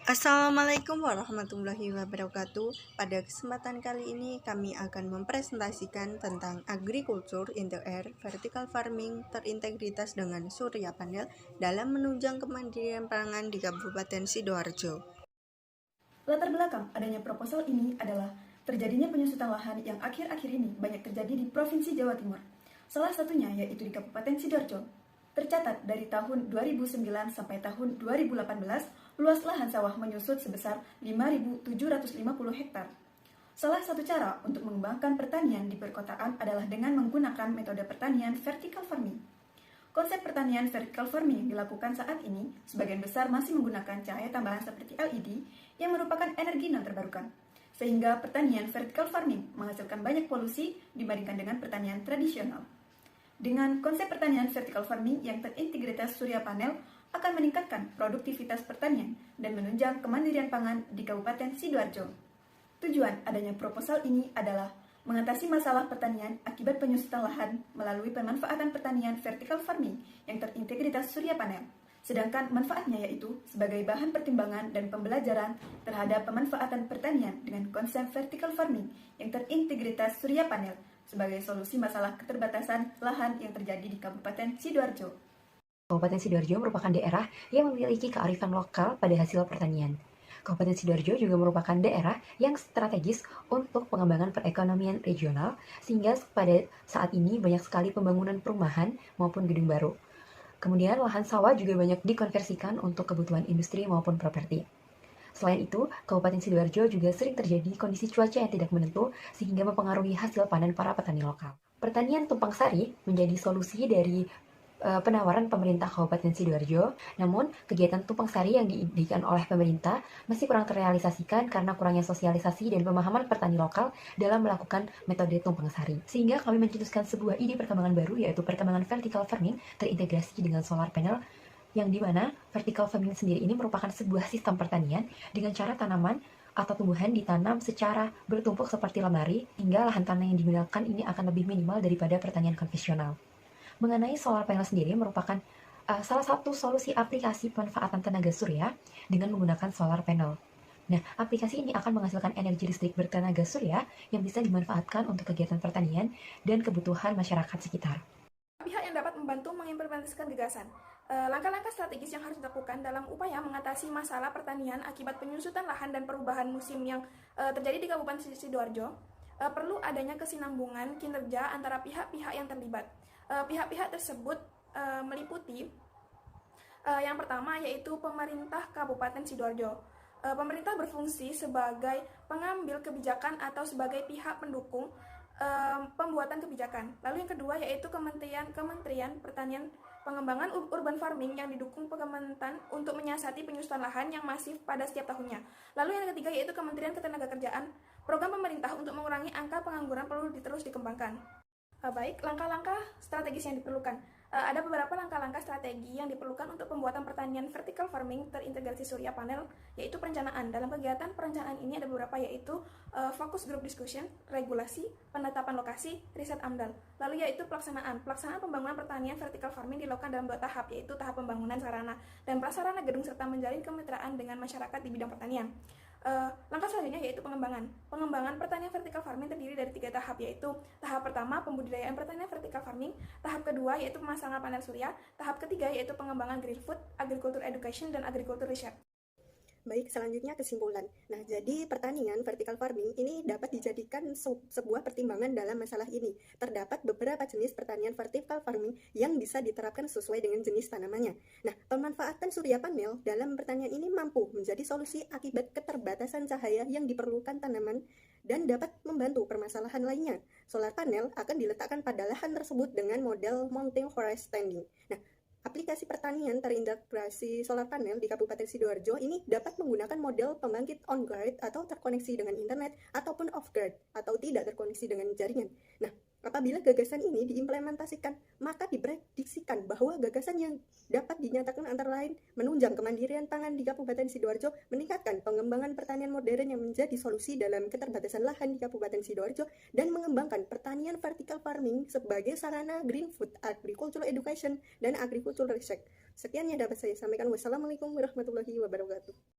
Assalamualaikum warahmatullahi wabarakatuh. Pada kesempatan kali ini kami akan mempresentasikan tentang agriculture in the air, vertical farming terintegritas dengan surya panel dalam menunjang kemandirian pangan di Kabupaten Sidoarjo. Latar belakang adanya proposal ini adalah terjadinya penyusutan lahan yang akhir-akhir ini banyak terjadi di Provinsi Jawa Timur. Salah satunya yaitu di Kabupaten Sidoarjo. Tercatat dari tahun 2009 sampai tahun 2018, luas lahan sawah menyusut sebesar 5.750 hektar. Salah satu cara untuk mengembangkan pertanian di perkotaan adalah dengan menggunakan metode pertanian vertical farming. Konsep pertanian vertical farming yang dilakukan saat ini sebagian besar masih menggunakan cahaya tambahan seperti LED yang merupakan energi non terbarukan. Sehingga pertanian vertical farming menghasilkan banyak polusi dibandingkan dengan pertanian tradisional. Dengan konsep pertanian vertical farming yang terintegritas surya panel akan meningkatkan produktivitas pertanian dan menunjang kemandirian pangan di Kabupaten Sidoarjo. Tujuan adanya proposal ini adalah mengatasi masalah pertanian akibat penyusutan lahan melalui pemanfaatan pertanian vertical farming yang terintegritas surya panel. Sedangkan manfaatnya yaitu sebagai bahan pertimbangan dan pembelajaran terhadap pemanfaatan pertanian dengan konsep vertical farming yang terintegritas surya panel sebagai solusi masalah keterbatasan lahan yang terjadi di Kabupaten Sidoarjo. Kabupaten Sidoarjo merupakan daerah yang memiliki kearifan lokal pada hasil pertanian. Kabupaten Sidoarjo juga merupakan daerah yang strategis untuk pengembangan perekonomian regional, sehingga pada saat ini banyak sekali pembangunan perumahan maupun gedung baru. Kemudian lahan sawah juga banyak dikonversikan untuk kebutuhan industri maupun properti. Selain itu, Kabupaten Sidoarjo juga sering terjadi kondisi cuaca yang tidak menentu sehingga mempengaruhi hasil panen para petani lokal. Pertanian tumpang sari menjadi solusi dari penawaran pemerintah Kabupaten Sidoarjo. Namun, kegiatan tumpang sari yang diidentikan oleh pemerintah masih kurang terrealisasikan karena kurangnya sosialisasi dan pemahaman petani lokal dalam melakukan metode tumpang sari. Sehingga kami mencetuskan sebuah ide perkembangan baru, yaitu perkembangan vertical farming terintegrasi dengan solar panel, yang dimana vertical farming sendiri ini merupakan sebuah sistem pertanian dengan cara tanaman atau tumbuhan ditanam secara bertumpuk seperti lemari, hingga lahan tanah yang digunakan ini akan lebih minimal daripada pertanian konvensional. Mengenai solar panel sendiri merupakan salah satu solusi aplikasi pemanfaatan tenaga surya dengan menggunakan solar panel. Nah, aplikasi ini akan menghasilkan energi listrik bertenaga surya yang bisa dimanfaatkan untuk kegiatan pertanian dan kebutuhan masyarakat sekitar. Pihak yang dapat membantu mengimplementasikan gagasan. Langkah-langkah strategis yang harus dilakukan dalam upaya mengatasi masalah pertanian akibat penyusutan lahan dan perubahan musim yang terjadi di Kabupaten Sidoarjo, perlu adanya kesinambungan kinerja antara pihak-pihak yang terlibat. Pihak-pihak tersebut meliputi yang pertama yaitu pemerintah Kabupaten Sidoarjo. Pemerintah berfungsi sebagai pengambil kebijakan atau sebagai pihak pendukung pembuatan kebijakan. Lalu yang kedua yaitu Kementerian Pertanian Pengembangan Urban Farming yang didukung Kementan untuk menyiasati penyusutan lahan yang masif pada setiap tahunnya. Lalu yang ketiga yaitu Kementerian Ketenagakerjaan. Program pemerintah untuk mengurangi angka pengangguran perlu terus dikembangkan. Baik, langkah-langkah strategis yang diperlukan. Ada beberapa langkah-langkah strategi yang diperlukan untuk pembuatan pertanian vertical farming terintegrasi surya panel, yaitu perencanaan. Dalam kegiatan perencanaan ini ada beberapa yaitu fokus group discussion, regulasi, penetapan lokasi, riset AMDAL. Lalu yaitu pelaksanaan. Pelaksanaan pembangunan pertanian vertical farming dilakukan dalam 2 tahap, yaitu tahap pembangunan sarana dan prasarana gedung serta menjalin kemitraan dengan masyarakat di bidang pertanian. Langkah selanjutnya yaitu pengembangan. Pengembangan pertanian vertical farming terdiri dari 3 tahap, yaitu tahap pertama pembudidayaan pertanian vertical farming, tahap kedua yaitu pemasangan panel surya, tahap ketiga yaitu pengembangan green food, agriculture education, dan agriculture research. Baik, selanjutnya kesimpulan. Nah, jadi pertanian vertical farming ini dapat dijadikan sebuah pertimbangan dalam masalah ini. Terdapat beberapa jenis pertanian vertical farming yang bisa diterapkan sesuai dengan jenis tanamannya. Nah, pemanfaatan surya panel dalam pertanian ini mampu menjadi solusi akibat keterbatasan cahaya yang diperlukan tanaman dan dapat membantu permasalahan lainnya. Solar panel akan diletakkan pada lahan tersebut dengan model mounting forest standing. Nah, aplikasi pertanian terintegrasi solar panel di Kabupaten Sidoarjo ini dapat menggunakan model pembangkit on-grid atau terkoneksi dengan internet ataupun off-grid atau tidak terkoneksi dengan jaringan. Nah, apabila gagasan ini diimplementasikan, maka diprediksikan bahwa gagasan yang dapat dinyatakan antara lain menunjang kemandirian pangan di Kabupaten Sidoarjo, meningkatkan pengembangan pertanian modern yang menjadi solusi dalam keterbatasan lahan di Kabupaten Sidoarjo, dan mengembangkan pertanian vertical farming sebagai sarana green food, agricultural education, dan agricultural research. Sekian yang dapat saya sampaikan. Wassalamualaikum warahmatullahi wabarakatuh.